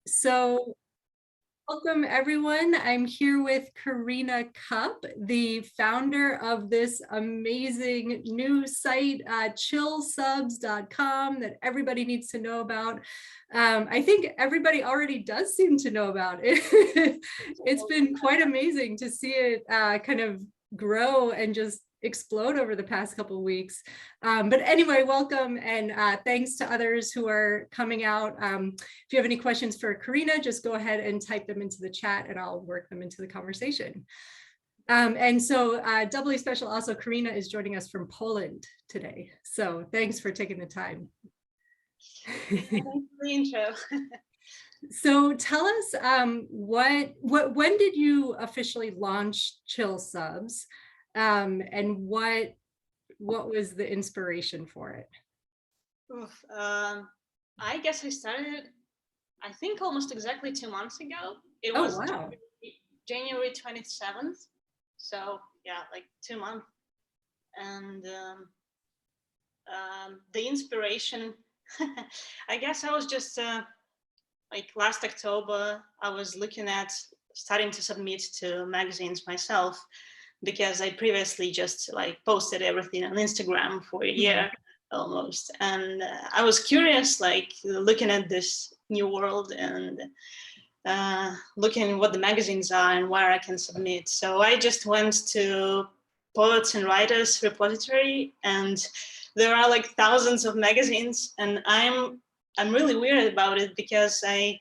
So welcome everyone. I'm here with Karina Kupp, the founder of this amazing new site, chillsubs.com, that everybody needs to know about. I think everybody already does seem to know about it. It's been quite amazing to see it kind of grow and just explode over the past couple of weeks. But anyway, welcome, and thanks to others who are coming out. If you have any questions for Karina, just go ahead and type them into the chat and I'll work them into the conversation. And so doubly special also, Karina is joining us from Poland today. So thanks for taking the time. Thanks for the intro. So tell us, when did you officially launch Chill Subs? And what was the inspiration for it? I guess I started, I think, almost exactly 2 months ago. It was wow. January 27th. So yeah, like 2 months. And the inspiration, I guess I was just like last October, I was looking at starting to submit to magazines myself, because I previously just like posted everything on Instagram for a year almost. And I was curious, like looking at this new world and looking what the magazines are and where I can submit. So I just went to Poets and Writers repository, and there are like thousands of magazines, and I'm really weird about it, because I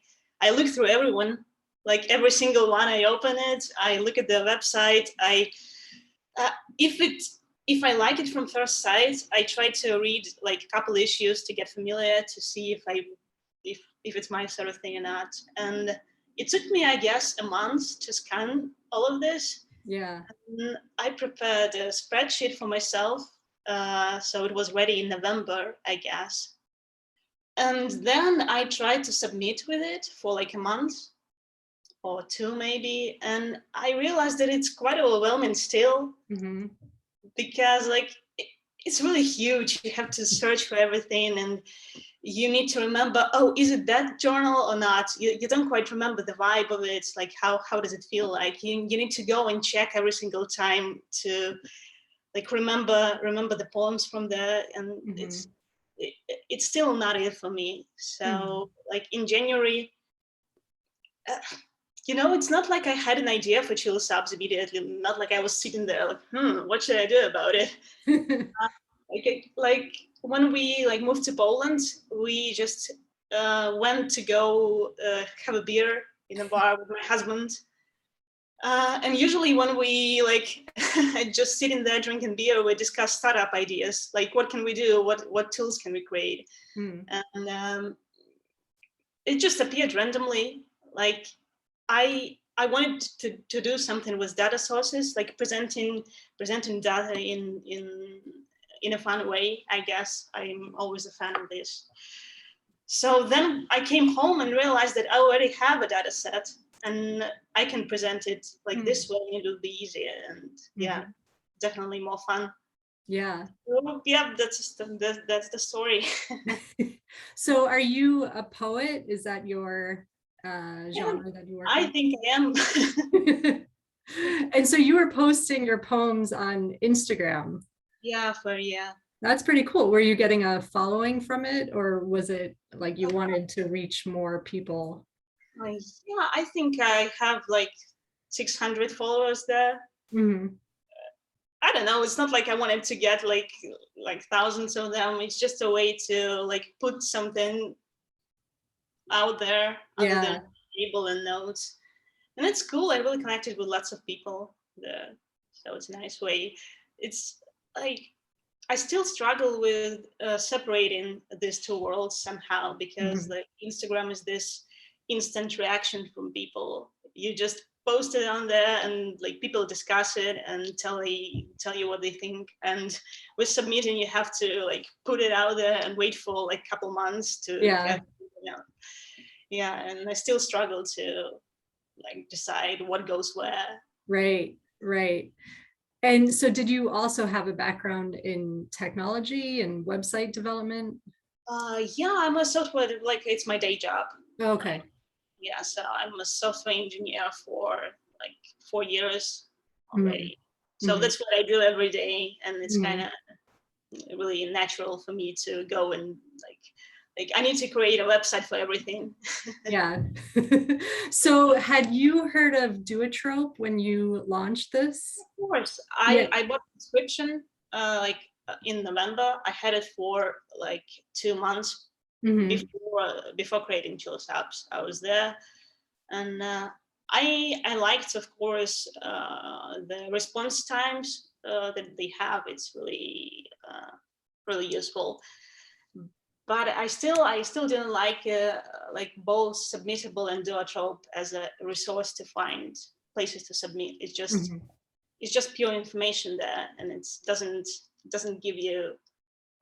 look through everyone, like every single one. I open it, I look at the website, if I like it from first sight, I try to read like a couple issues to get familiar, to see if it's my sort of thing or not. And it took me, I guess, a month to scan all of this. Yeah. And I prepared a spreadsheet for myself, so it was ready in November, I guess. And then I tried to submit with it for like a month or two maybe, and I realized that it's quite overwhelming still. Because like it's really huge. You have to search for everything, and you need to remember, oh, is it that journal or not? You don't quite remember the vibe of it. Like how does it feel like? You need to go and check every single time to like remember the poems from there, and it's still not it for me. So like in January, you know, it's not like I had an idea for Chill Subs immediately. Not like I was sitting there like, what should I do about it? Like when we like moved to Poland, we just went to go have a beer in a bar with my husband. And usually when we like just sitting there drinking beer, we discuss startup ideas. Like what can we do? What tools can we create? And it just appeared randomly. Like I wanted to do something with data sources, like presenting data in a fun way. I guess I'm always a fan of this. So then I came home and realized that I already have a data set, and I can present it like this way, and it'll be easier, and yeah, definitely more fun. Yeah. So, yeah, that's the story. So are you a poet? Is that your genre that you work in? I think I am. And so you were posting your poems on Instagram. Yeah. That's pretty cool. Were you getting a following from it, or was it like you wanted to reach more people? Yeah, I think I have like 600 followers there. I don't know. It's not like I wanted to get like thousands of them. It's just a way to like put something out there other than table and notes. And it's cool. I really connected with lots of people there. So it's a nice way. It's like, I still struggle with separating these two worlds somehow, because like Instagram is this instant reaction from people. You just post it on there and like people discuss it and tell you what they think. And with submitting, you have to like put it out there and wait for like a couple months to get, yeah. And I still struggle to like decide what goes where. Right. And so did you also have a background in technology and website development? Yeah, I'm a software, like it's my day job. Okay. Yeah, so I'm a software engineer for like 4 years already. So that's what I do every day, and it's kind of really natural for me to go and like I need to create a website for everything. Yeah. So had you heard of Duotrope when you launched this? Of course, Yeah. I bought a subscription in November. I had it for like 2 months before creating Chills apps. I was there, and I liked, of course, the response times that they have. It's really really useful. But I still didn't like both Submittable and Duotrope as a resource to find places to submit. It's just pure information there, and it doesn't give you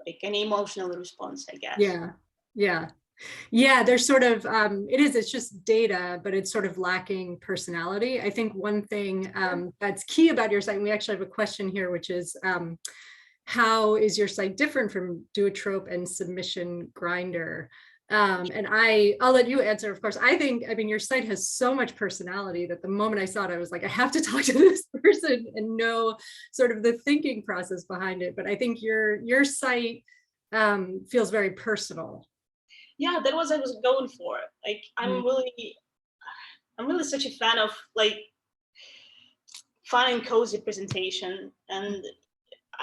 like any emotional response, I guess. Yeah, there's sort of it's just data, but it's sort of lacking personality. I think one thing that's key about your site, and we actually have a question here, which is how is your site different from Duotrope and Submission Grinder? And I'll let you answer, of course. I mean, your site has so much personality that the moment I saw it, I was like, I have to talk to this person and know sort of the thinking process behind it. But I think your site feels very personal. Yeah, that was what I was going for. Like, I'm really such a fan of like fun and cozy presentation, and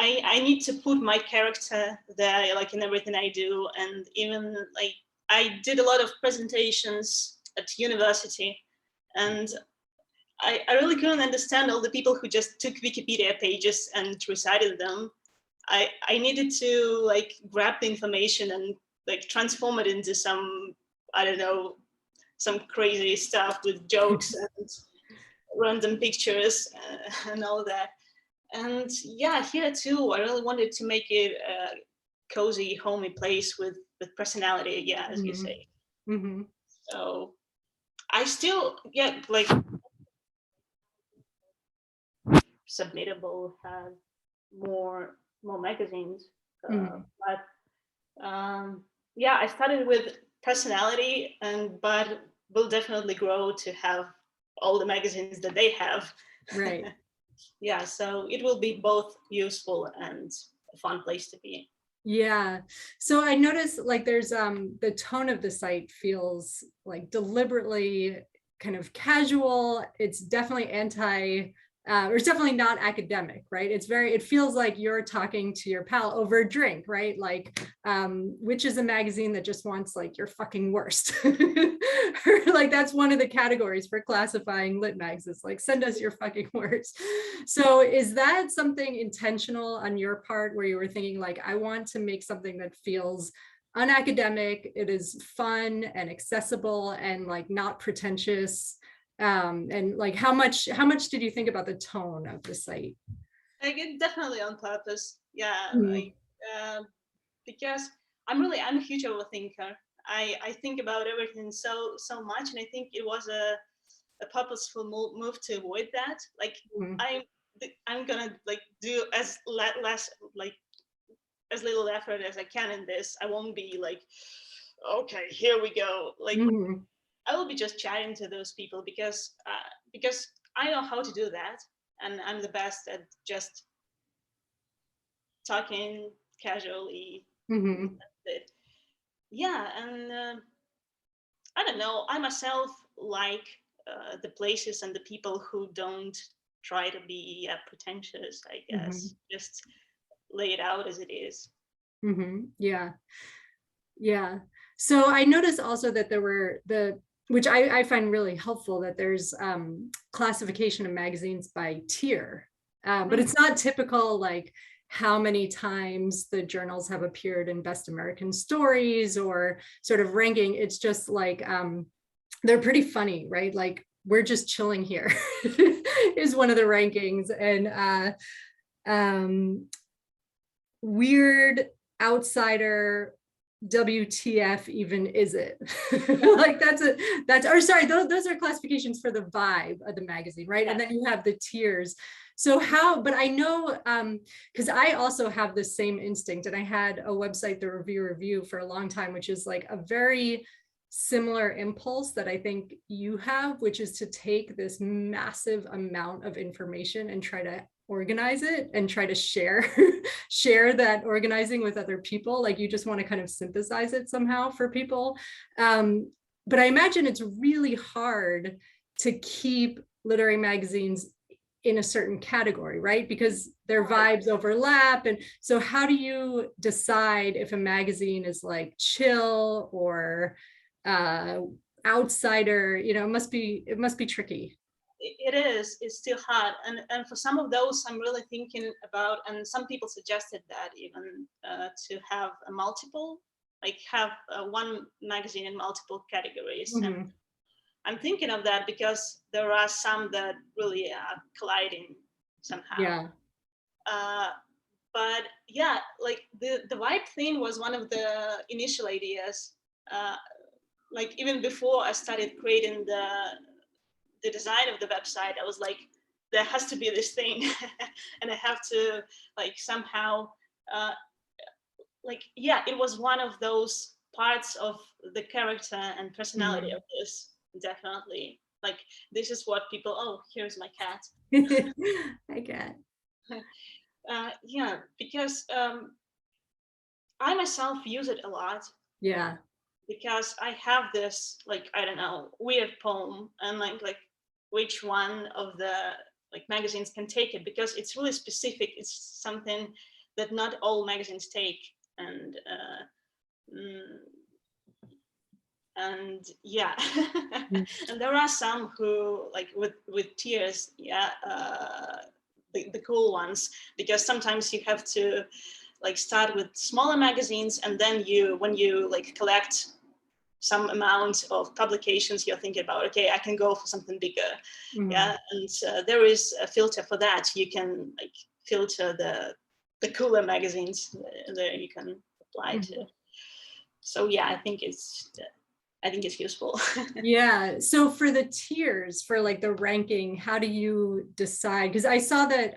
I need to put my character there, like in everything I do. And even like I did a lot of presentations at university, and I really couldn't understand all the people who just took Wikipedia pages and recited them. I needed to like grab the information and like transform it into some, I don't know, some crazy stuff with jokes and random pictures and all that. And yeah, here too, I really wanted to make it a cozy, homey place with personality, yeah, as you say. So I still get like Submittable have more magazines, but yeah, I started with personality, but will definitely grow to have all the magazines that they have. Right. Yeah, so it will be both useful and a fun place to be. Yeah. So I noticed like there's the tone of the site feels like deliberately kind of casual. It's definitely or it's definitely not academic, right? It feels like you're talking to your pal over a drink, right? Like, which is a magazine that just wants like your fucking worst. Like that's one of the categories for classifying lit mags. It's like, send us your fucking worst. So is that something intentional on your part where you were thinking like, I want to make something that feels unacademic, it is fun and accessible and like not pretentious? And like how much did you think about the tone of the site? Like definitely on purpose, yeah. Like because I'm a huge overthinker. I think about everything so much, and I think it was a purposeful move to avoid that. Like I'm gonna like do as less like as little effort as I can in this. I won't be like, okay, here we go. Like I will be just chatting to those people because I know how to do that, and I'm the best at just talking casually. Yeah, and I don't know. I myself like the places and the people who don't try to be pretentious, I guess. Just lay it out as it is. Yeah. So I noticed also that there were which I find really helpful, that there's classification of magazines by tier, but it's not typical like how many times the journals have appeared in Best American Stories or sort of ranking. It's just like they're pretty funny, right? Like we're just chilling here is one of the rankings, and weird outsider, WTF even is it? Like those are classifications for the vibe of the magazine, right? And then you have the tiers. So but I know, because I also have the same instinct, and I had a website, the review for a long time, which is like a very similar impulse that I think you have, which is to take this massive amount of information and try to organize it and try to share share that organizing with other people. Like you just want to kind of synthesize it somehow for people. But I imagine it's really hard to keep literary magazines in a certain category, right? Because their vibes overlap. And so how do you decide if a magazine is like chill or outsider? You know, it must be tricky. It is. It's still hard, and for some of those, I'm really thinking about. And some people suggested that even to have a multiple, like have one magazine in multiple categories. Mm-hmm. And I'm thinking of that because there are some that really are colliding somehow. Yeah. But yeah, like the vibe thing was one of the initial ideas. Like even before I started creating the design of the website, I was like, there has to be this thing, and I have to like somehow, like, yeah, it was one of those parts of the character and personality of this, definitely. Like, this is what people, oh, here's my cat. I get. Yeah, because I myself use it a lot. Yeah. Because I have this, like, I don't know, weird poem, and like which one of the like magazines can take it, because it's really specific. It's something that not all magazines take, and yeah. And there are some who like with tears, yeah, the cool ones, because sometimes you have to like start with smaller magazines, and then when you like collect some amount of publications, you're thinking about, okay, I can go for something bigger. Mm-hmm. Yeah, and there is a filter for that. You can like filter the cooler magazines that you can apply to. So yeah, I think it's useful. Yeah. So for the tiers, for like the ranking, how do you decide? Because I saw that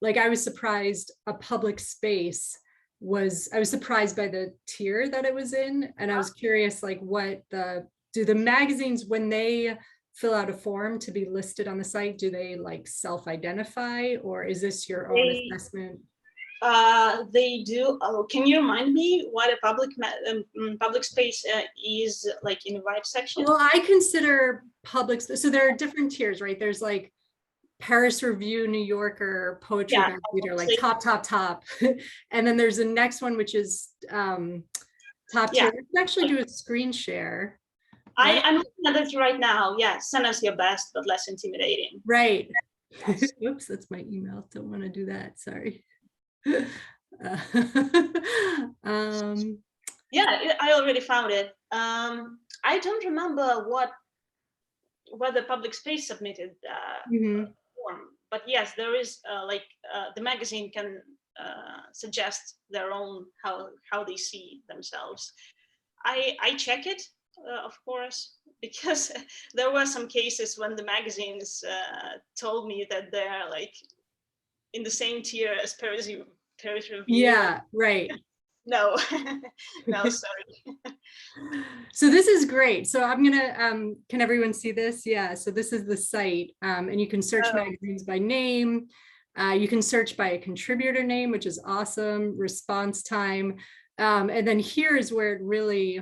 like I was surprised a public space I was surprised by the tier that it was in. And I was curious, like do the magazines, when they fill out a form to be listed on the site, do they like self-identify, or is this your own assessment? They do. Oh, can you remind me what a public space is like in the right section? Well, I consider public, so there are different tiers, right? There's like Paris Review, New Yorker, Poetry Reader, like top. And then there's the next one, which is top tier. We can actually do a screen share. I'm looking at it right now. Yeah, send us your best, but less intimidating. Right. Yes. Oops, that's my email. Don't want to do that. Sorry. Yeah, I already found it. I don't remember whether public space submitted form, but yes, there is the magazine can suggest their own how they see themselves. I check it, of course, because there were some cases when the magazines told me that they're like in the same tier as Paris Review. Yeah, right. No, no, sorry. So this is great. So I'm gonna, can everyone see this? Yeah, so this is the site, and you can search magazines by name. You can search by a contributor name, which is awesome, response time. And then here's where it really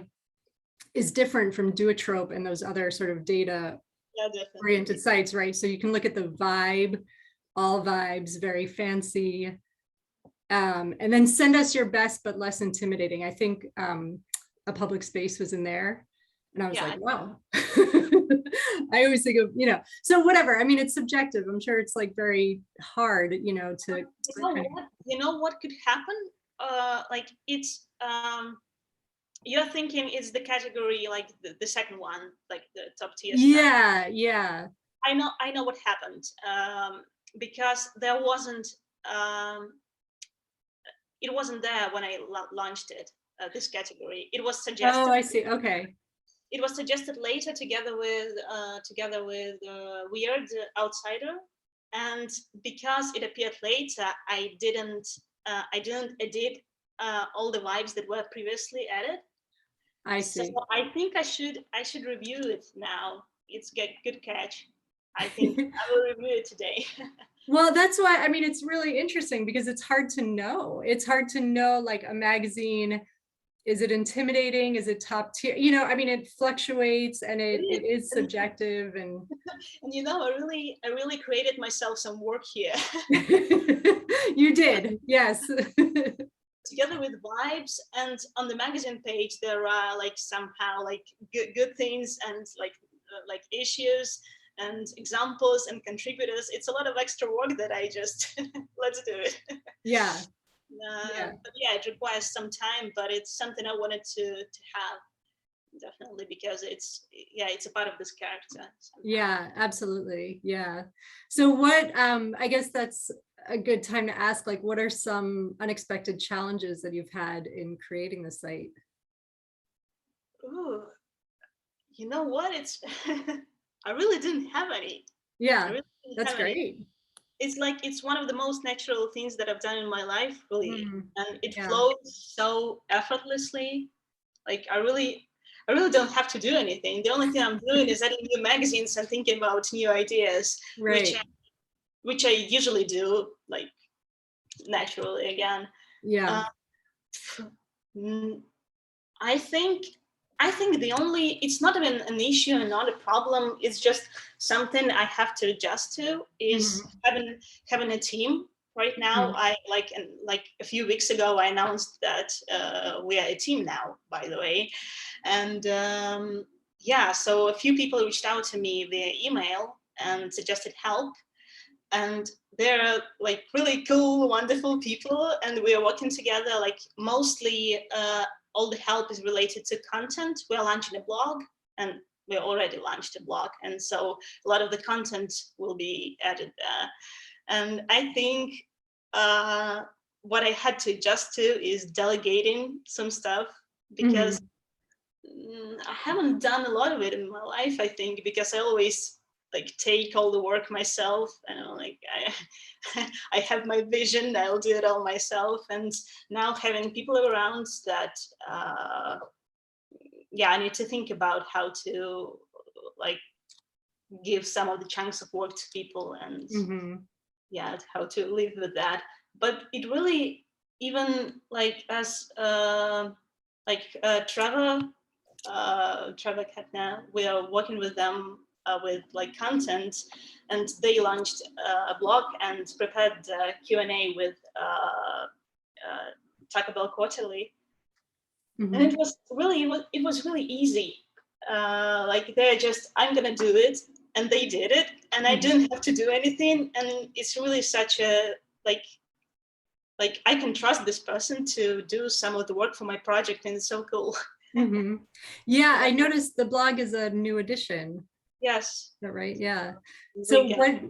is different from Duotrope and those other sort of data-oriented sites, right? So you can look at the vibe, all vibes, very fancy. And then send us your best, but less intimidating. I think a public space was in there. And I was like, wow. I always think of, so whatever. I mean, it's subjective. I'm sure it's like very hard, to. You know what could happen? Like it's, you're thinking it's the category, like the second one, like the top tier stuff. Yeah. I know what happened, because there wasn't, it wasn't there when I launched it, this category. It was suggested. Oh, I see. Okay. It was suggested later together with Weird Outsider, and because it appeared later, I didn't edit all the vibes that were previously added. I So see. I think I should review it now. It's good catch. I think I will review it today. Well, that's why, I mean, it's really interesting because it's hard to know. It's hard to know, like, a magazine, is it intimidating? Is it top tier? You know, I mean, it fluctuates and it is subjective. And And you know, I really created myself some work here. you did, yes. Together with vibes, and on the magazine page there are like somehow like good things and like issues and examples and contributors. It's a lot of extra work that I just let's do it. Yeah. Yeah. But yeah, it requires some time, but it's something I wanted to have, definitely, because it's a part of this character somehow. Yeah, absolutely. Yeah. So what, I guess that's a good time to ask, like, what are some unexpected challenges that you've had in creating the site? Ooh, you know what? It's I really didn't have any. I Yeah, really didn't that's have any. great. It's like it's one of the most natural things that I've done in my life, really, and it Yeah. flows so effortlessly. Like I really don't have to do anything. The only thing I'm doing is adding new magazines and thinking about new ideas, Right. which I usually do, like naturally again. Yeah. Mm, I think the only, it's not even an issue and not a problem. It's just something I have to adjust to, is having a team. Right now, I like a few weeks ago, I announced that we are a team now, by the way. And yeah, so a few people reached out to me via email and suggested help. And they're like really cool, wonderful people, and we are working together. Like mostly all the help is related to content. We're launching a blog, and we already launched a blog, and so a lot of the content will be added there. And I think what I had to adjust to is delegating some stuff, because I haven't done a lot of it in my life, I think, because I always like take all the work myself, and like I have my vision, I'll do it all myself. And now having people around that yeah, I need to think about how to like give some of the chunks of work to people, and yeah, how to live with that. But it really, even like as Trevor Katna, we are working with them with like content, and they launched a blog and prepared Q&A with Taco Bell Quarterly, and it was really easy. Like they're just, I'm gonna do it, and they did it, and I didn't have to do anything, and it's really such a like I can trust this person to do some of the work for my project, and it's so cool. Yeah, I noticed the blog is a new addition. Yes. Is that right? Yeah. So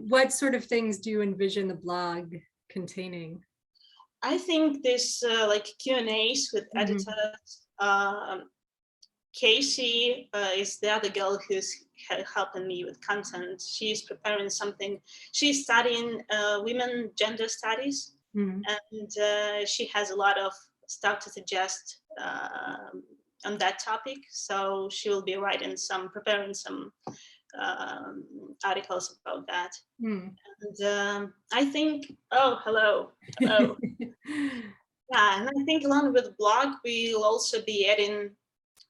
what sort of things do you envision the blog containing? I think this like Q&As with editors. Casey is the other girl who's helping me with content. She's preparing something. She's studying women gender studies, and she has a lot of stuff to suggest on that topic. So she will be preparing some articles about that. And I think, hello. Yeah, and I think along with the blog, we'll also be adding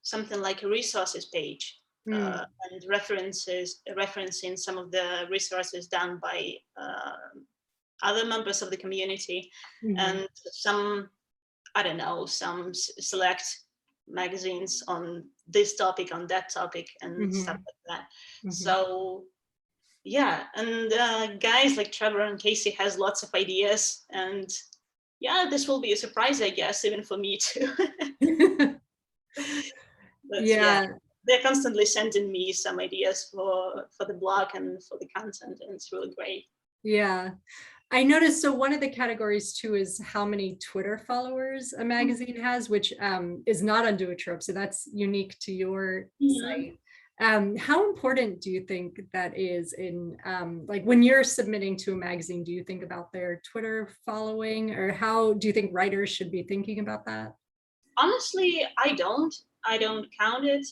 something like a resources page and referencing some of the resources done by other members of the community, and some, I don't know, some select magazines on this topic, on that topic, and stuff like that. So yeah, and guys like Trevor and Casey has lots of ideas, and yeah, this will be a surprise, I guess, even for me too. But yeah, they're constantly sending me some ideas for the blog and for the content, and it's really great. Yeah, I noticed. So one of the categories too is how many Twitter followers a magazine has, which is not on Duotrope. So that's unique to your site. How important do you think that is in like when you're submitting to a magazine? Do you think about their Twitter following, or how do you think writers should be thinking about that? Honestly, I don't. I don't count it,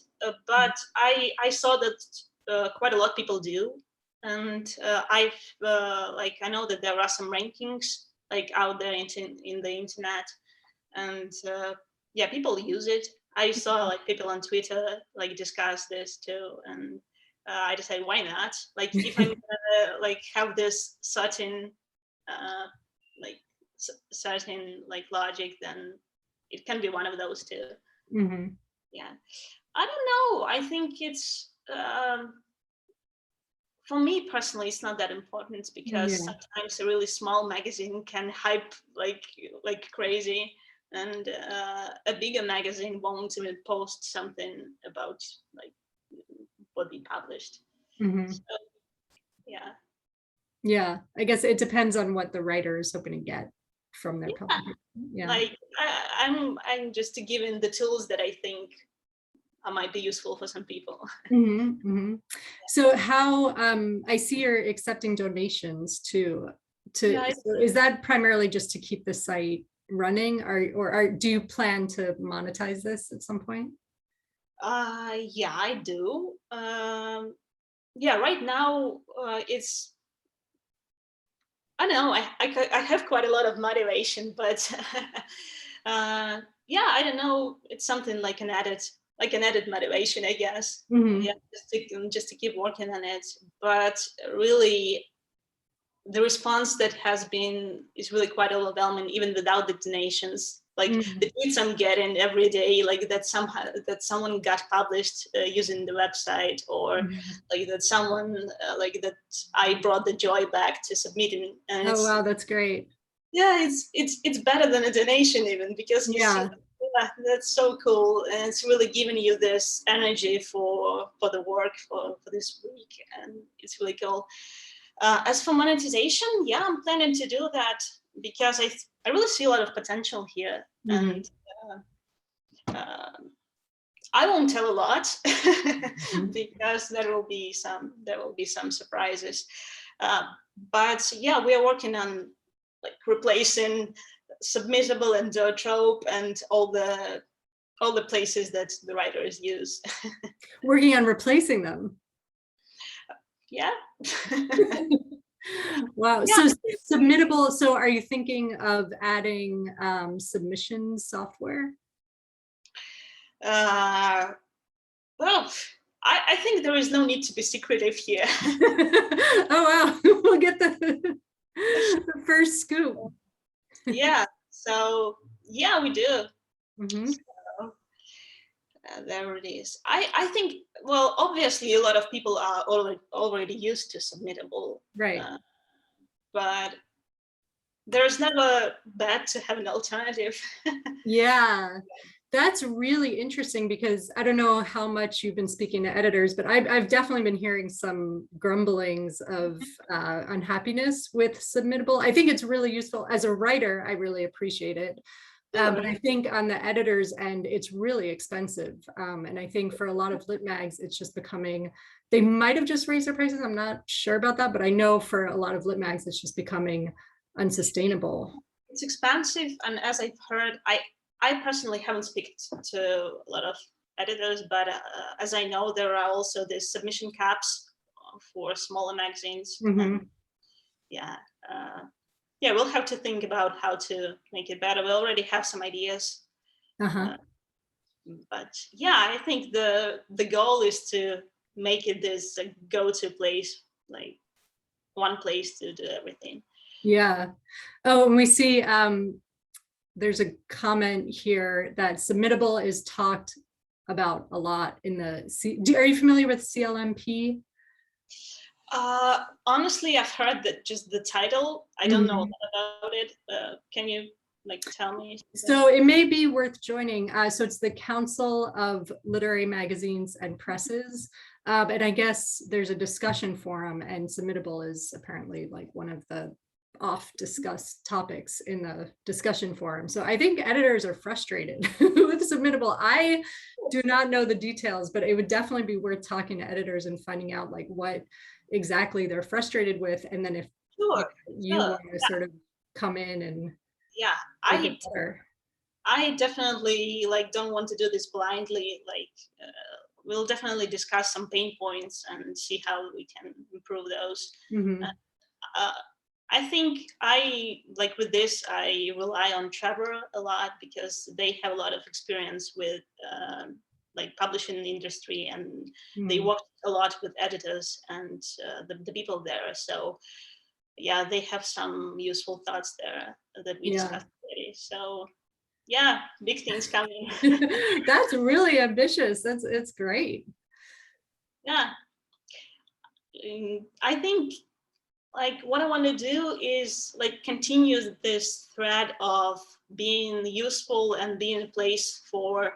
but I saw that quite a lot of people do, and I know that there are some rankings like out there in the internet, and yeah, people use it. I saw like people on Twitter like discuss this too, and I decided why not? Like if I'm gonna like have this certain like certain like logic, then it can be one of those two. Mm-hmm. Yeah, I don't know. I think it's for me personally, it's not that important because sometimes a really small magazine can hype like crazy, and a bigger magazine won't even post something about like what we published. Mm-hmm. So, yeah. Yeah, I guess it depends on what the writer is hoping to get from their publication. Yeah. Like I'm just given the tools that I think might be useful for some people. Mm-hmm, mm-hmm. So how I see you're accepting donations too. So is that primarily just to keep the site running, or do you plan to monetize this at some point? Yeah, I do. Yeah, right now it's, I don't know, I have quite a lot of motivation, but yeah, I don't know. It's something like an added motivation, I guess. Mm-hmm. Yeah, just to keep working on it. But really, the response that has been is really quite overwhelming, even without the donations. Like the tweets I'm getting every day, like that someone got published using the website, or like that someone like that I brought the joy back to submitting. And oh wow, that's great. Yeah, it's better than a donation even, because you see, yeah, that's so cool, and it's really giving you this energy for the work for this week, and it's really cool. As for monetization, yeah, I'm planning to do that because I really see a lot of potential here, and I won't tell a lot because there will be some surprises. But yeah, we are working on like replacing Submittable and Zoetrope and all the places that the writers use. Working on replacing them. Yeah. Wow. Yeah. So Submittable. So are you thinking of adding submission software? Well, I think there is no need to be secretive here. Oh wow, we'll get the first scoop. Yeah. So yeah, we do. So, there it is. I think, well, obviously a lot of people are already used to Submittable, right? But there's never bad to have an alternative. Yeah, that's really interesting, because I don't know how much you've been speaking to editors, but I've definitely been hearing some grumblings of unhappiness with Submittable. I think it's really useful as a writer. I really appreciate it. But I think on the editor's end, it's really expensive. And I think for a lot of lit mags, it's just becoming, they might have just raised their prices. I'm not sure about that, but I know for a lot of lit mags, it's just becoming unsustainable. It's expensive. And as I've heard, I personally haven't spoken to a lot of editors, but as I know, there are also these submission caps for smaller magazines. And yeah. Yeah, we'll have to think about how to make it better. We already have some ideas. But yeah, I think the goal is to make it this go-to place, like one place to do everything. Yeah. Oh, and we see there's a comment here that Submittable is talked about a lot in the are you familiar with CLMP? Honestly, I've heard that just the title. I don't know about it. Can you like tell me? So it may be worth joining. So it's the Council of Literary Magazines and Presses. And I guess there's a discussion forum, and Submittable is apparently like one of the oft discussed topics in the discussion forum. So I think editors are frustrated with Submittable. I do not know the details, but it would definitely be worth talking to editors and finding out like what exactly they're frustrated with, and then if you want to sort of come in and yeah, I definitely like don't want to do this blindly. Like we'll definitely discuss some pain points and see how we can improve those. Mm-hmm. Uh, I think I like with this, I rely on Trevor a lot because they have a lot of experience with like publishing industry, and they work a lot with editors and the people there. So yeah, they have some useful thoughts there that we discussed already. So yeah, big things coming. That's really ambitious. It's great. Yeah. I think like what I want to do is like continue this thread of being useful and being a place for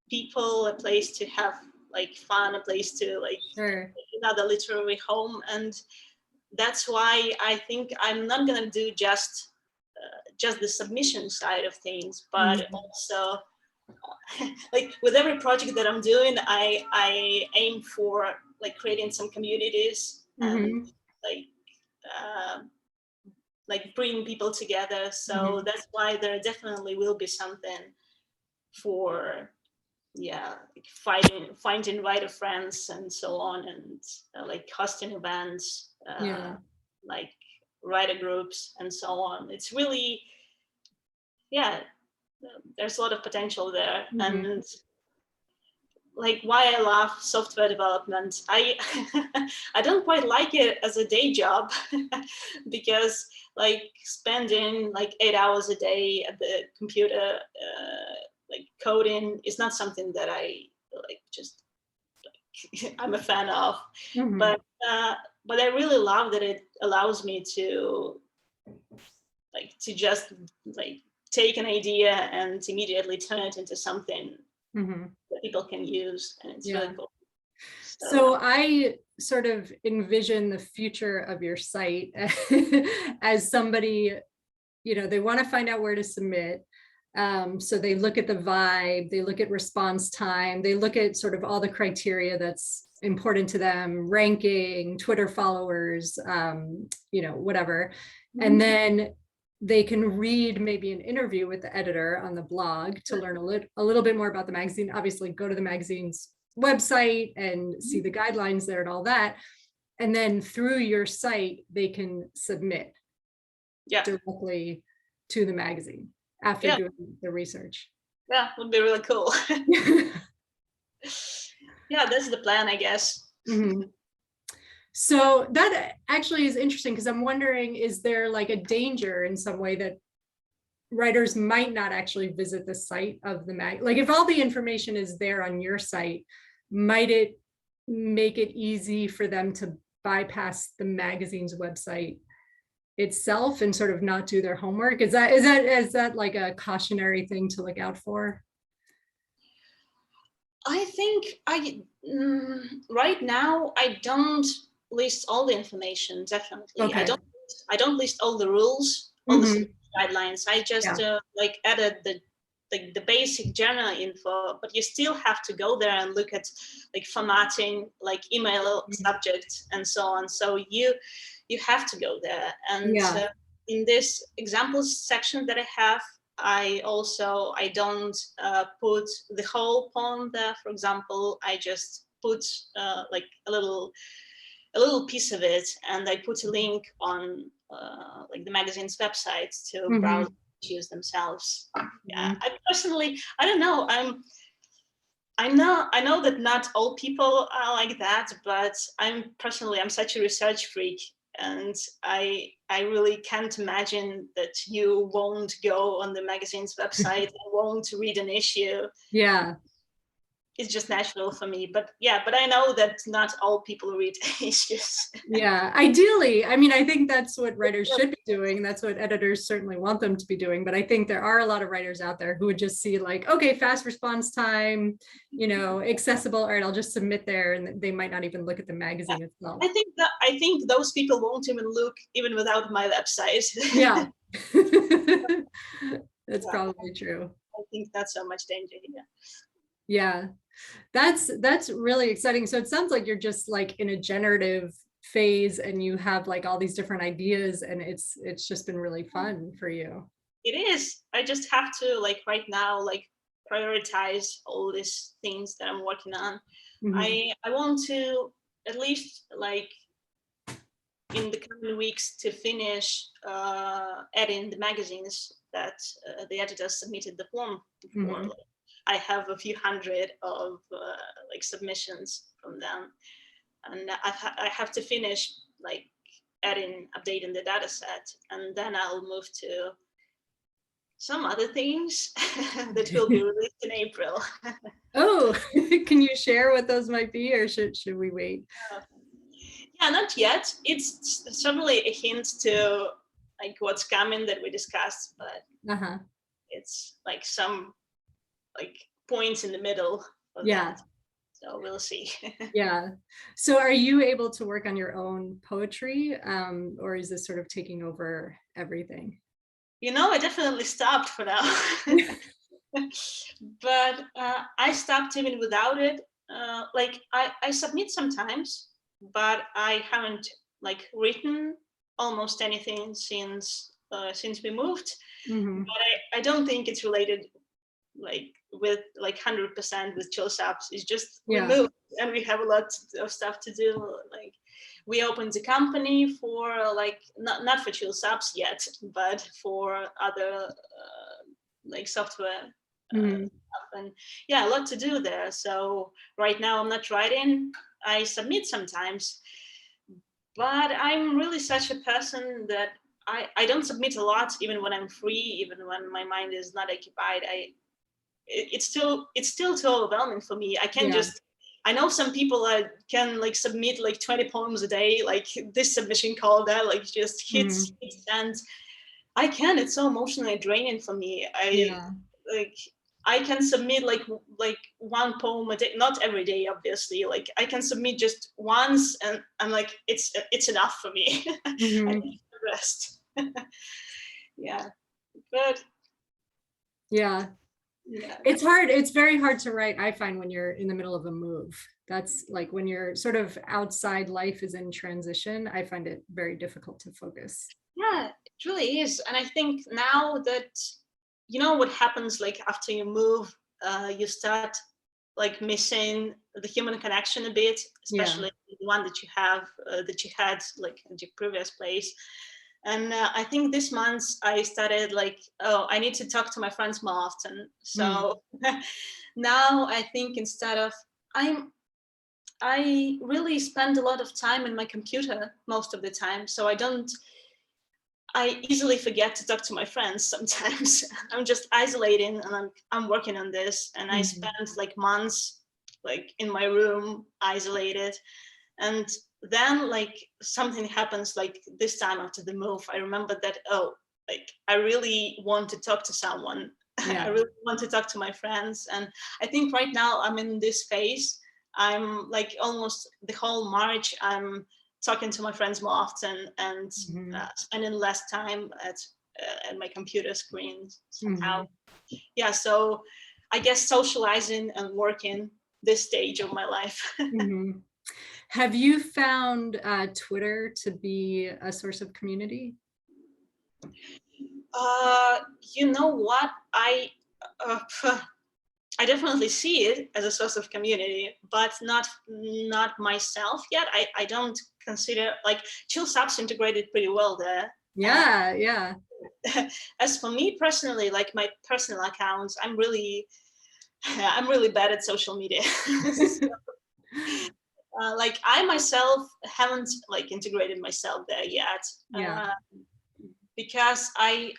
people, a place to have like fun, a place to like another literary home. And that's why I think I'm not going to do just the submission side of things, but also like with every project that I'm doing, I aim for like creating some communities and like bring people together. So that's why there definitely will be something for like finding writer friends and so on, and like hosting events, like writer groups and so on. It's really there's a lot of potential there. And like why I love software development, I I don't quite like it as a day job because like spending like 8 hours a day at the computer like coding is not something that I like just like, I'm a fan of. But I really love that it allows me to like to just like take an idea and immediately turn it into something that people can use, and it's really cool. So I sort of envision the future of your site as somebody, you know, they want to find out where to submit. So they look at the vibe, they look at response time, they look at sort of all the criteria that's important to them, ranking, Twitter followers, you know, whatever. And then they can read maybe an interview with the editor on the blog to learn a little bit more about the magazine. Obviously, go to the magazine's website and see the guidelines there and all that. And then through your site, they can submit directly to the magazine after doing the research. Yeah, would be really cool. Yeah, that's the plan, I guess. So that actually is interesting, because I'm wondering, is there like a danger in some way that writers might not actually visit the site of the mag? Like if all the information is there on your site, might it make it easy for them to bypass the magazine's website itself and sort of not do their homework? Is that like a cautionary thing to look out for? I think right now I don't list all the information. Definitely, I don't list all the rules, all the guidelines. I just like added the basic general info, but you still have to go there and look at like formatting, like email subject and so on. So you have to go there. And in this examples section that I have, I don't put the whole poem there. For example, I just put like a little piece of it, and I put a link on like the magazine's website to browse issues themselves. I personally, I don't know. I know that not all people are like that, but I'm such a research freak, and I really can't imagine that you won't go on the magazine's website and won't read an issue. It's just natural for me. But I know that not all people read issues. Ideally, I mean, I think that's what writers should be doing. That's what editors certainly want them to be doing. But I think there are a lot of writers out there who would just see like, okay, fast response time, you know, accessible. All right, I'll just submit there, and they might not even look at the magazine itself. I think those people won't even look even without my website. That's probably true. I think that's so much danger here. Yeah, that's really exciting. So it sounds like you're just like in a generative phase, and you have like all these different ideas, and it's just been really fun for you. It is. I just have to like right now, like prioritize all these things that I'm working on. I want to at least like in the coming weeks to finish editing the magazines that the editors submitted the form for. Like, I have a few hundred of like submissions from them, and I have to finish like adding, updating the data set, and then I'll move to some other things that will be released in April. Oh, can you share what those might be, or should we wait? Yeah, not yet. It's certainly a hint to like what's coming that we discussed, but it's like some like points in the middle of that. So we'll see. Yeah. So are you able to work on your own poetry, or is this sort of taking over everything? You know, I definitely stopped for now. But I stopped even without it. Like I submit sometimes, but I haven't like written almost anything since we moved. But I don't think it's related like with like 100% with Chill Subs. It's just we moved and we have a lot of stuff to do. Like we opened a company for like not for Chill Subs yet, but for other like software stuff. And yeah, a lot to do there. So right now I'm not writing. I submit sometimes, but I'm really such a person that I don't submit a lot, even when I'm free, even when my mind is not occupied. It's still too overwhelming for me. I can't just, I know some people can like submit like 20 poems a day, like this submission call, that like just hits and I can. It's so emotionally draining for me. I can submit like one poem a day, not every day, obviously. Like I can submit just once, and I'm like, it's enough for me. I need to rest. Yeah, but yeah, it's hard. It's very hard to write, I find, when you're in the middle of a move. That's like when you're sort of outside, life is in transition. I find it very difficult to focus. Yeah, it really is. And I think now that, you know, what happens like after you move, you start like missing the human connection a bit, especially the one that you have, that you had like at your previous place. And I think this month I started like, oh, I need to talk to my friends more often. So now I think instead of, I really spend a lot of time in my computer most of the time. So I easily forget to talk to my friends sometimes. I'm just isolating and I'm working on this. And I spent like months like in my room isolated. And then like something happens like this time after the move. I remember that, oh, like I really want to talk to someone. I really want to talk to my friends. And I think right now I'm in this phase. I'm like almost the whole March, I'm talking to my friends more often and spending less time at my computer screen somehow. Yeah, so I guess socializing and working this stage of my life. Have you found Twitter to be a source of community? You know what? I definitely see it as a source of community, but not myself yet. I don't consider like Chill Subs integrated pretty well there. Yeah. As for me personally, like my personal accounts, I'm really bad at social media. So, like I myself haven't like integrated myself there yet. Because I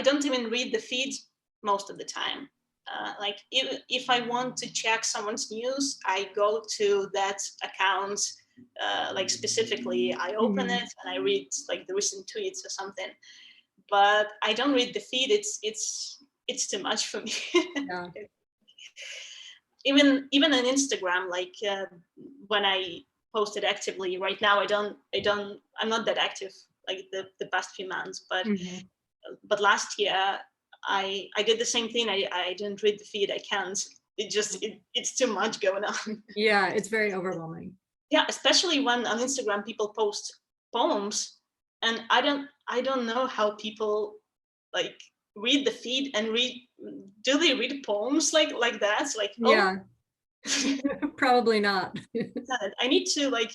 don't even read the feed most of the time. Like if I want to check someone's news, I go to that account like specifically. I open it and I read like the recent tweets or something. But I don't read the feed. It's too much for me. Even on Instagram, like when I posted actively, right now I'm not that active like the past few months, but last year I did the same thing. I didn't read the feed. I can't. It's too much going on. Yeah, it's very overwhelming. Yeah, especially when on Instagram people post poems, and I don't know how people like read the feed and do they read poems like that? It's like, Yeah. oh. Probably not. I need to like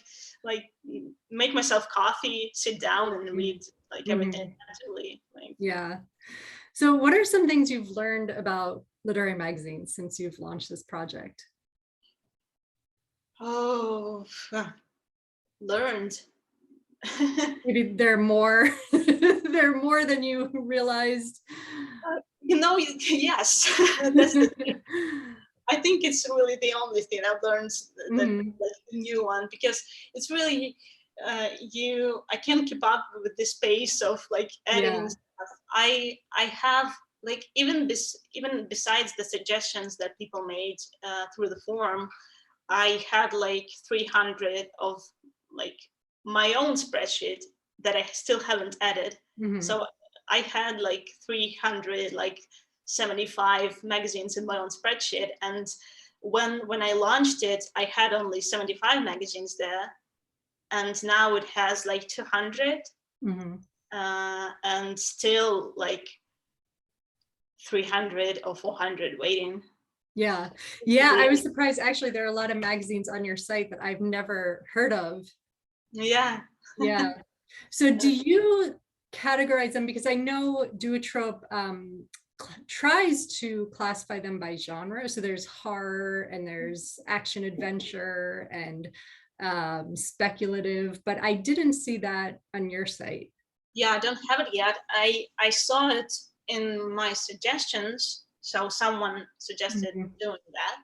make myself coffee, sit down and read like everything naturally. Like, yeah. So what are some things you've learned about literary magazines since you've launched this project? oh, learned. Maybe they're more, they're more than you realized. Yes, that's the thing. I think it's really the only thing I've learned, the new one, because it's really I can't keep up with this pace of like editing stuff. I have like even besides the suggestions that people made through the forum, I had like 300 of like my own spreadsheet that I still haven't added. So I had like 300 like 75 magazines in my own spreadsheet, and when I launched it, I had only 75 magazines there, and now it has like 200, and still like 300 or 400 waiting. Yeah. Yeah, I was surprised. Actually, there are a lot of magazines on your site that I've never heard of. Yeah. Yeah. So do you categorize them? Because I know Duotrope tries to classify them by genre. So there's horror and there's action adventure and speculative, but I didn't see that on your site. Yeah, I don't have it yet. I saw it in my suggestions. So someone suggested doing that.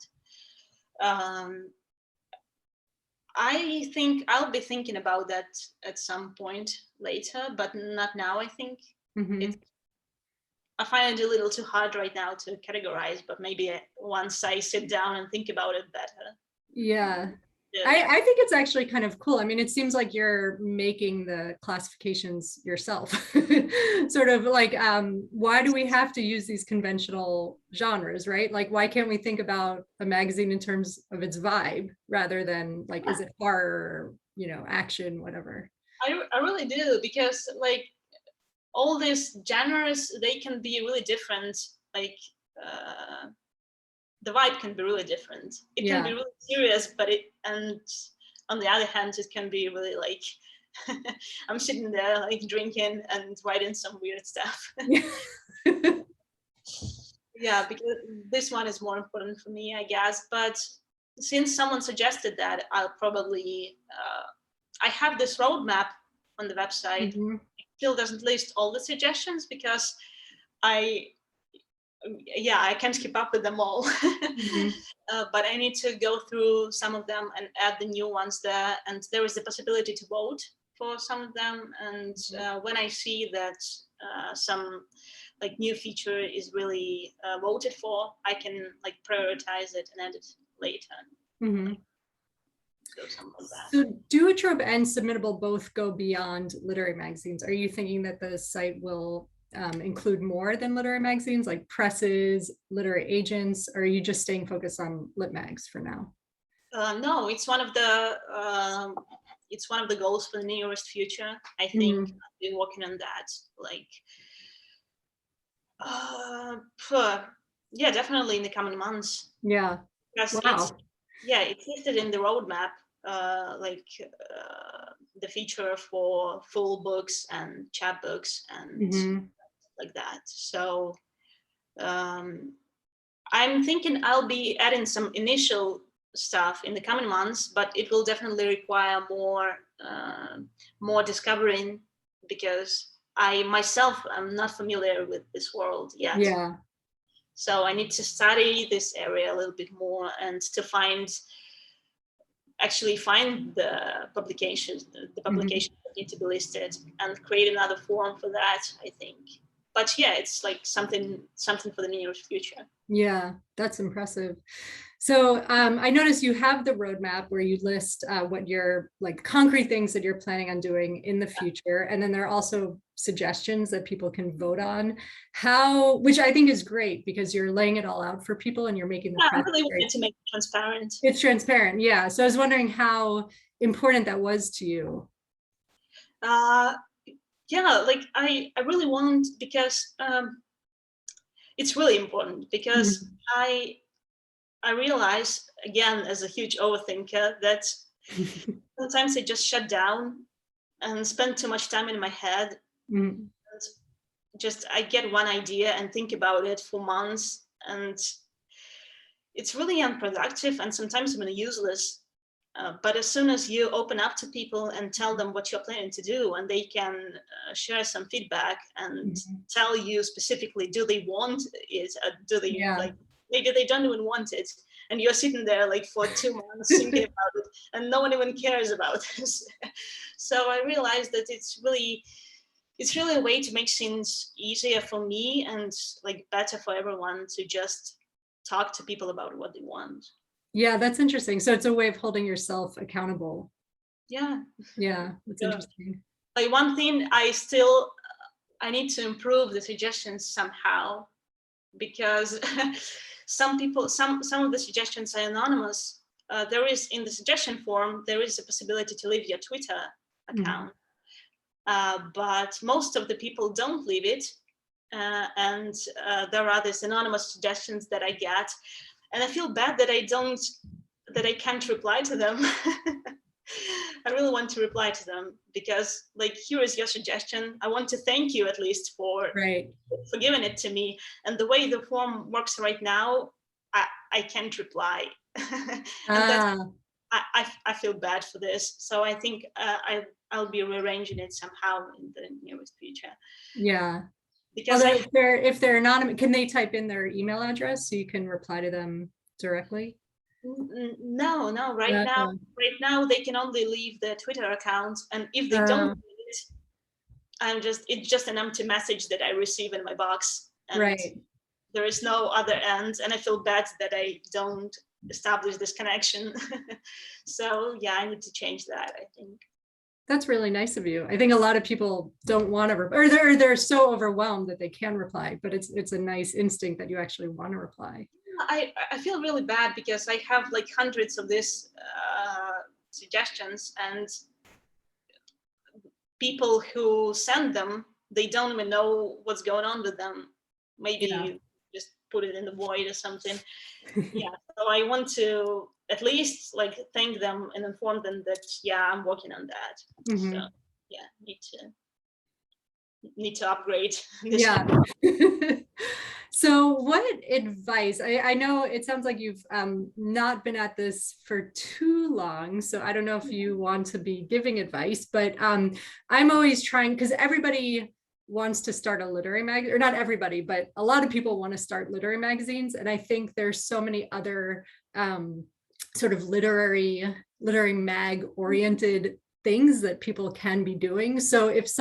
I think I'll be thinking about that at some point later, but not now, I think. I find it a little too hard right now to categorize, but maybe once I sit down and think about it better. Yeah. I think it's actually kind of cool. I mean, it seems like you're making the classifications yourself. Sort of like, why do we have to use these conventional genres, right? Like, why can't we think about a magazine in terms of its vibe rather than like, is it horror, you know, action, whatever? I really do, because like all these genres, they can be really different. Like the vibe can be really different. It can be really serious, but and on the other hand, it can be really like I'm sitting there like drinking and writing some weird stuff. Yeah, because this one is more important for me, I guess. But since someone suggested that, I'll probably I have this roadmap on the website. It still doesn't list all the suggestions because I can't keep up with them all. But I need to go through some of them and add the new ones there. And there is the possibility to vote for some of them. And when I see that some like new feature is really voted for, I can like prioritize it and add it later. So Duotrope and Submittable both go beyond literary magazines. Are you thinking that the site will include more than literary magazines, like presses, literary agents, or are you just staying focused on lit mags for now? No, it's one of the goals for the nearest future. I think I've been working on that. Like, yeah, definitely in the coming months. Yeah. Wow. It's listed in the roadmap, the feature for full books and chapbooks and like that. So I'm thinking I'll be adding some initial stuff in the coming months, but it will definitely require more discovering, because I myself am not familiar with this world yet. Yeah. So I need to study this area a little bit more and to find the publications that need to be listed and create another forum for that, I think. But yeah, it's like something for the nearest future. Yeah, that's impressive. So I noticed you have the roadmap where you list what your like concrete things that you're planning on doing in the future. And then there are also suggestions that people can vote on, which I think is great because you're laying it all out for people and you're making the I really wanted to make it transparent. It's transparent, yeah. So I was wondering how important that was to you. Yeah, like I really want, because it's really important, because I realize, again, as a huge overthinker, that sometimes I just shut down and spend too much time in my head. And just I get one idea and think about it for months, and it's really unproductive and sometimes even useless. But as soon as you open up to people and tell them what you're planning to do, and they can share some feedback and tell you specifically, do they want it? Do they like, maybe they don't even want it. And you're sitting there like for 2 months thinking about it, and no one even cares about this. So I realized that it's really a way to make things easier for me and like better for everyone, to just talk to people about what they want. Yeah, that's interesting. So it's a way of holding yourself accountable. Yeah. Yeah, that's interesting. Like one thing I need to improve the suggestions somehow, because some of the suggestions are anonymous. There is, in the suggestion form, there is a possibility to leave your Twitter account. But most of the people don't leave it. And there are these anonymous suggestions that I get. And I feel bad that I can't reply to them. I really want to reply to them, because like, here is your suggestion. I want to thank you at least for giving it to me. And the way the form works right now, I can't reply. And I feel bad for this. So I think I'll be rearranging it somehow in the nearest future. Yeah. Because if they're anonymous, can they type in their email address so you can reply to them directly? No. Right now they can only leave their Twitter account, and if they don't leave it, it's just an empty message that I receive in my box, and there is no other end. And I feel bad that I don't establish this connection. So yeah, I need to change that, I think. That's really nice of you. I think a lot of people don't want to, or they're so overwhelmed that they can reply, but it's a nice instinct that you actually want to reply. I feel really bad, because I have like hundreds of these suggestions, and people who send them, they don't even know what's going on with them. Maybe just put it in the void or something. Yeah, so I want to at least like thank them and inform them that, yeah, I'm working on that. So yeah, need to upgrade this. So what advice, I know it sounds like you've not been at this for too long, so I don't know if you want to be giving advice, but I'm always trying, because everybody wants to start a literary magazine, or not everybody, but a lot of people want to start literary magazines. And I think there's so many other sort of literary mag oriented things that people can be doing. So if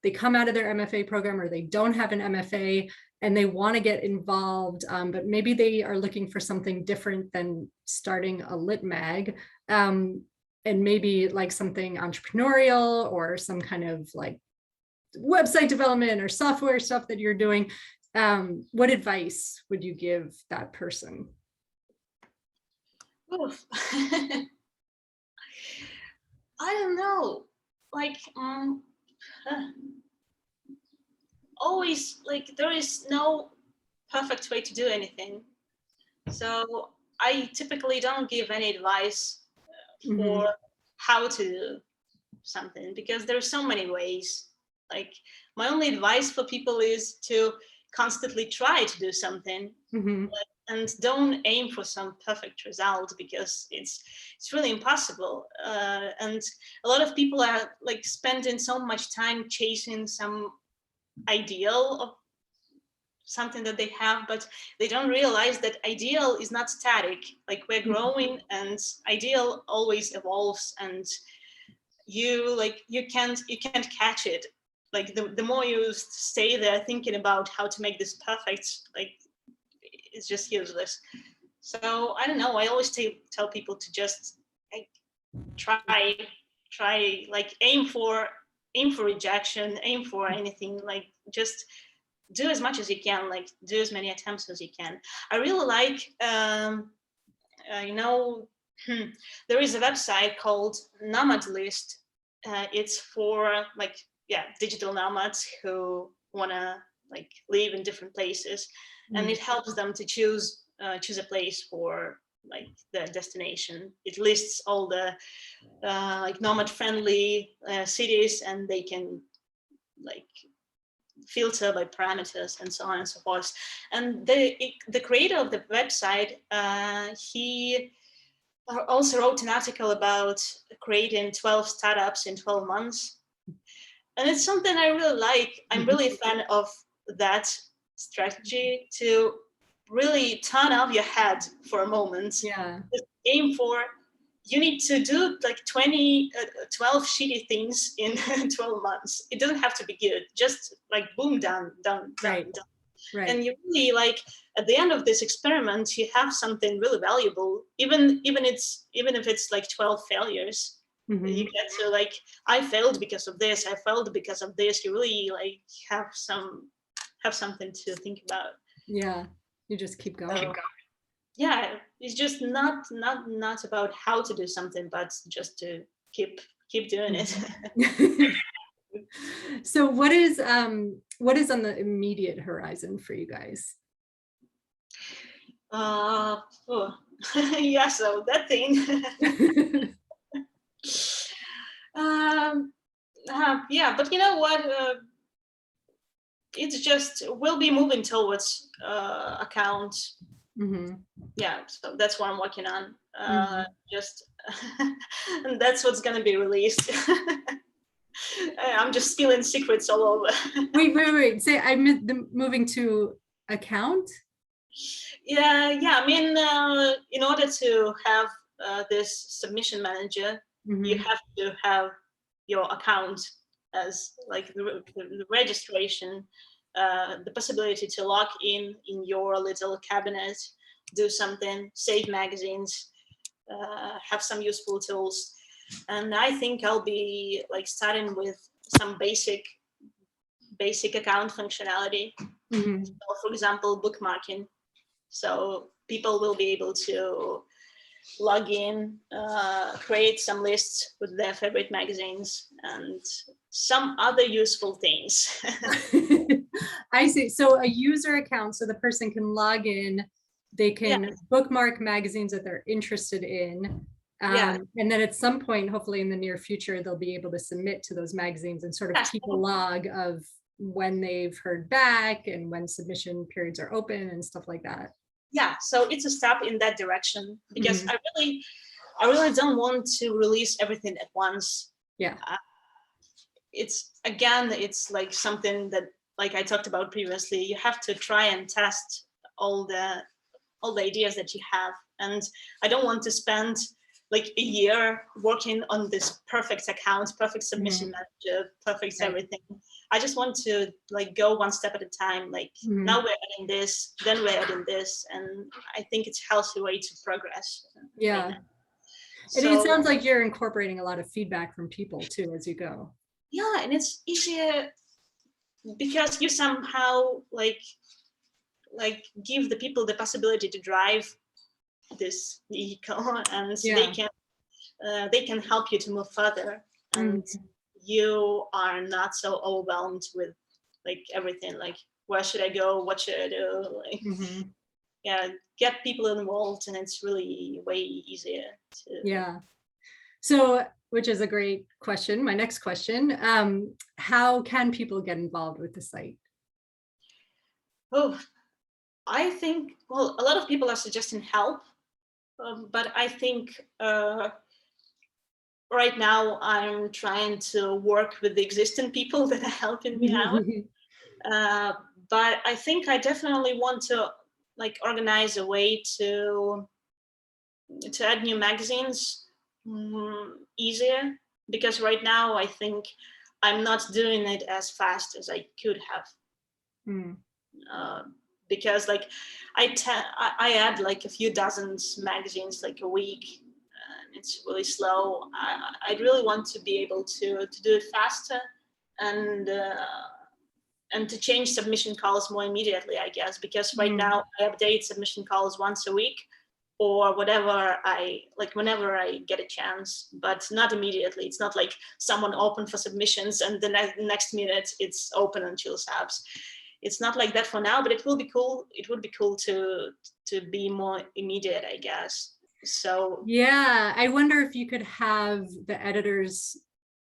they come out of their MFA program, or they don't have an MFA and they want to get involved, but maybe they are looking for something different than starting a lit mag, and maybe like something entrepreneurial or some kind of like website development or software stuff that you're doing, what advice would you give that person? I don't know, like always, like, there is no perfect way to do anything. So I typically don't give any advice for how to do something, because there's so many ways. Like, my only advice for people is to constantly try to do something, and don't aim for some perfect result, because it's really impossible. And a lot of people are like spending so much time chasing some ideal of something that they have, but they don't realize that ideal is not static. Like, we're growing, and ideal always evolves, and you can't catch it. Like, the more you stay there thinking about how to make this perfect, like, it's just useless. So I don't know, I always tell people to just like try, like aim for rejection, aim for anything, like just do as much as you can, like do as many attempts as you can. I really like there is a website called Nomad List. It's for like digital nomads who want to like live in different places, and it helps them to choose a place for like the destination. It lists all the like nomad friendly cities, and they can like filter by parameters and so on and so forth. And the creator of the website, he also wrote an article about creating 12 startups in 12 months. And it's something I really like. I'm really a fan of that strategy, to really turn off your head for a moment. Just aim for, you need to do like 12 shitty things in 12 months. It doesn't have to be good, just like boom, done. Right. And you really like, at the end of this experiment, you have something really valuable, even if it's like 12 failures. You get to like, I failed because of this, I failed because of this. You really like have something to think about. Yeah, you just keep going. Yeah, it's just not about how to do something, but just to keep doing it. So what is on the immediate horizon for you guys? Yeah, so that thing. Yeah, but you know what? It's just, we'll be moving towards account. Yeah, so that's what I'm working on. Just, and that's what's going to be released. I'm just spilling secrets all over. Wait. Say, I meant the moving to account? Yeah. I mean, in order to have this submission manager, you have to have your account as like the registration, the possibility to log in your little cabinet, do something, save magazines, have some useful tools. And I think I'll be like starting with some basic account functionality. So for example, bookmarking. So people will be able to log in, create some lists with their favorite magazines and some other useful things. I see. So a user account, so the person can log in, they can bookmark magazines that they're interested in. And then at some point, hopefully in the near future, they'll be able to submit to those magazines and sort of keep a log of when they've heard back and when submission periods are open and stuff like that. Yeah, so it's a step in that direction, because I really don't want to release everything at once. Yeah. It's like something that, like I talked about previously, you have to try and test all the ideas that you have. And I don't want to spend like a year working on this perfect account, perfect submission manager, perfect everything. I just want to like go one step at a time. Like now we're adding this, then we're adding this. And I think it's a healthy way to progress. Yeah. Right. And it sounds like you're incorporating a lot of feedback from people too, as you go. Yeah, and it's easier because you somehow like give the people the possibility to drive this vehicle, and they can help you to move further, and you are not so overwhelmed with like everything, like where should I go, what should I do, like get people involved, and it's really way easier to So, which is a great question. My next question, how can people get involved with the site? I think, well, a lot of people are suggesting help, but I think right now I'm trying to work with the existing people that are helping me out. But I think I definitely want to like organize a way to add new magazines easier, because right now I think I'm not doing it as fast as I could have. Because like I add like a few dozens magazines like a week, and it's really slow. I'd really want to be able to do it faster, and to change submission calls more immediately, I guess, because right now I update submission calls once a week, or whatever whenever I get a chance, but not immediately. It's not like someone open for submissions and the next minute it's open on Chill Subs. It's not like that for now, but it will be cool. It would be cool to be more immediate, I guess. So yeah, I wonder if you could have the editors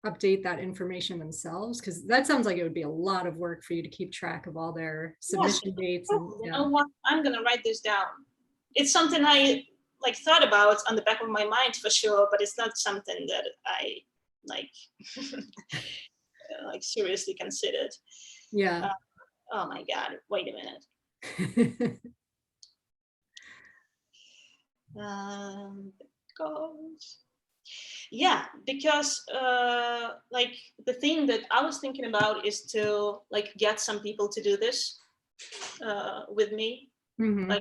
update that information themselves, because that sounds like it would be a lot of work for you to keep track of all their submission dates. And, you know what? I'm gonna write this down. It's something I thought about on the back of my mind for sure, but it's not something that I seriously considered. Yeah. Oh my God! Wait a minute. Goals. Yeah, because the thing that I was thinking about is to get some people to do this with me. Mm-hmm.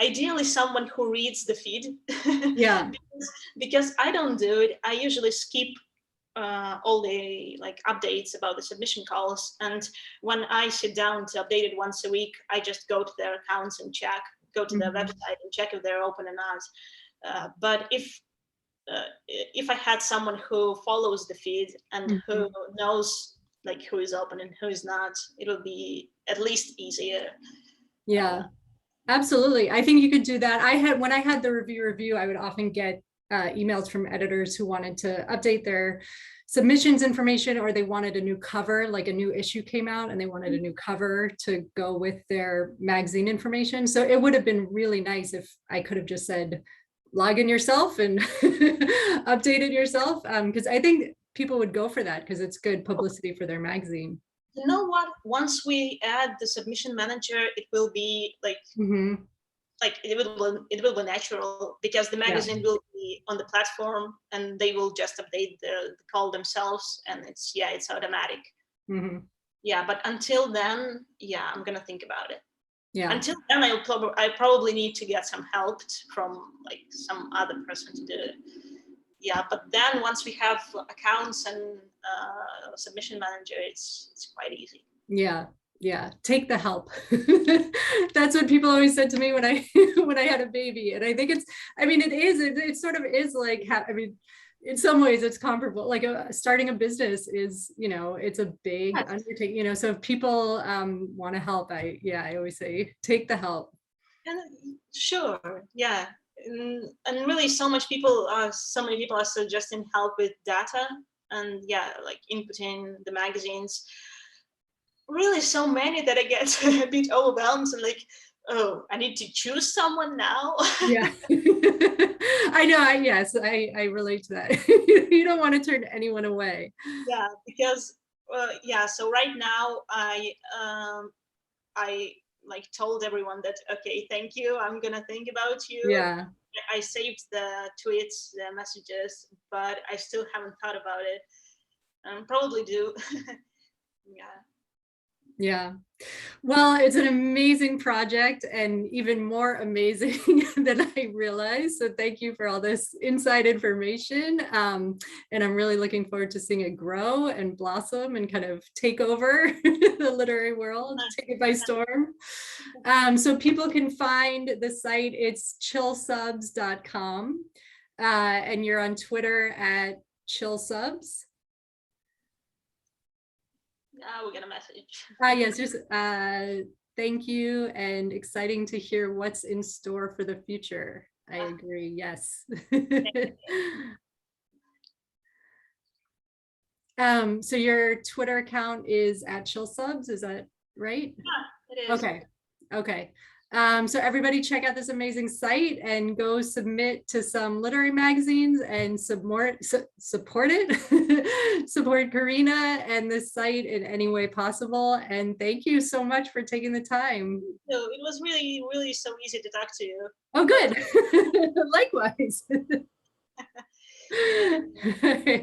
Ideally someone who reads the feed. Yeah. because I don't do it. I usually skip all the updates about the submission calls, and when I sit down to update it once a week, I just go to their accounts and go to their website and check if they're open or not. But if I had someone who follows the feed and who knows who is open and who is not, it will be at least easier. Yeah, absolutely. I think you could do that. When I had the review, I would often get emails from editors who wanted to update their submissions information, or they wanted a new cover, like a new issue came out and they wanted a new cover to go with their magazine information. So it would have been really nice if I could have just said, log in yourself and update it yourself. Because I think people would go for that because it's good publicity for their magazine. You know what? Once we add the submission manager, it will be it will be natural, because the magazine will be on the platform and they will just update the call themselves, and it's automatic. Yeah, but until then, I'm gonna think about it. Yeah. Until then, I probably need to get some help from some other person to do it. Yeah, but then once we have accounts and submission manager, it's quite easy. Yeah, take the help. That's what people always said to me when I had a baby. And I think it sort of is in some ways it's comparable. Starting a business is, it's a big undertaking, so if people want to help, I always say, take the help. And sure, yeah. And really so many people are suggesting help with data and inputting the magazines. Really so many that I get a bit overwhelmed and oh, I need to choose someone now. Yeah. I know. I relate to that. You don't want to turn anyone away. Yeah, because so right now I told everyone that, okay, thank you, I'm gonna think about you. Yeah. I saved the tweets, the messages, but I still haven't thought about it. Probably do. Yeah. Well, it's an amazing project, and even more amazing than I realized. So thank you for all this inside information. And I'm really looking forward to seeing it grow and blossom and kind of take over the literary world, take it by storm. So people can find the site, it's chillsubs.com. And you're on Twitter at chillsubs. We'll get a message. Yes, just thank you, and exciting to hear what's in store for the future. I agree, yes. So your Twitter account is at chillsubs, is that right? Yeah, it is. Okay. So everybody check out this amazing site and go submit to some literary magazines and support it. Support Karina and this site in any way possible. And thank you so much for taking the time. No, it was really, really so easy to talk to you. Oh, good. Likewise.